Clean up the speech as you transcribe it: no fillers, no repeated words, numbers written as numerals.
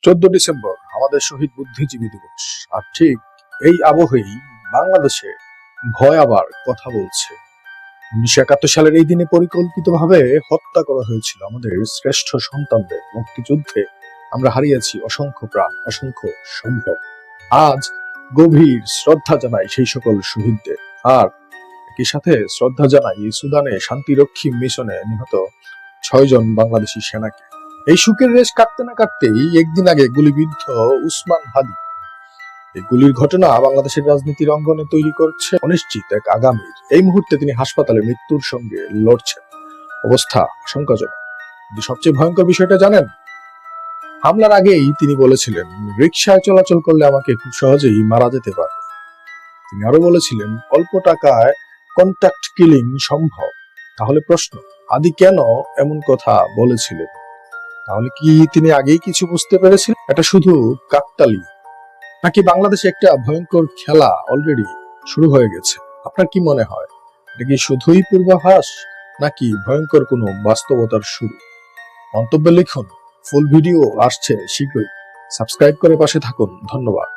December আমাদের শহীদ বুদ্ধিজীবী দিবস। আর ঠিক এই আবহেই বাংলাদেশে ভয় আবার কথা বলছে। 1971 সালের এই দিনে পরিকল্পিতভাবে হত্যা করা হয়েছিল আমাদের শ্রেষ্ঠ সন্তানদের। মুক্তিযুদ্ধে আমরা হারিয়েছি অসংখ্য প্রাণ, অসংখ্য সম্ভব। আজ গভীর শ্রদ্ধা জানাই সেই সকল শহীদদের। আর একই সাথে শ্রদ্ধা জানাই সুদানে শান্তিরক্ষী মিশনে নিহত 6 জন বাংলাদেশি সেনাকে। এই সুখের রেশ কাটতে না কাটতেই একদিন আগে গুলিবিদ্ধ উসমান হাদি। এই গুলির ঘটনা বাংলাদেশের রাজনীতির অঙ্গনে তৈরি করছে অনিশ্চিত এক আগামীর। এই মুহূর্তে তিনি হাসপাতালে মৃত্যুর সঙ্গে লড়ছেন। অবস্থা আশঙ্কাজনক। কিন্তু সবচেয়ে ভয়ঙ্কর বিষয়টা জানেন, হামলার আগেই তিনি বলেছিলেন রিকশায় চলাচল করলে আমাকে খুব সহজেই মারা যেতে পারে। তিনি আরো বলেছিলেন অল্প টাকায় কন্টাক্ট কিলিং সম্ভব। তাহলে প্রশ্ন, হাদি কেন এমন কথা বলেছিলেন? তাহলে কি তিনি আগেই কিছু বুঝতে পেরেছিলেন? এটা শুধু কাকতালি, নাকি বাংলাদেশে একটা ভয়ঙ্কর খেলা অলরেডি শুরু হয়ে গেছে? আপনার কি মনে হয়, এটা কি শুধুই পূর্বাভাস, নাকি ভয়ঙ্কর কোনো বাস্তবতার শুরু? মন্তব্যে লিখুন। ফুল ভিডিও আসছে শীঘ্রই। সাবস্ক্রাইব করে পাশে থাকুন। ধন্যবাদ।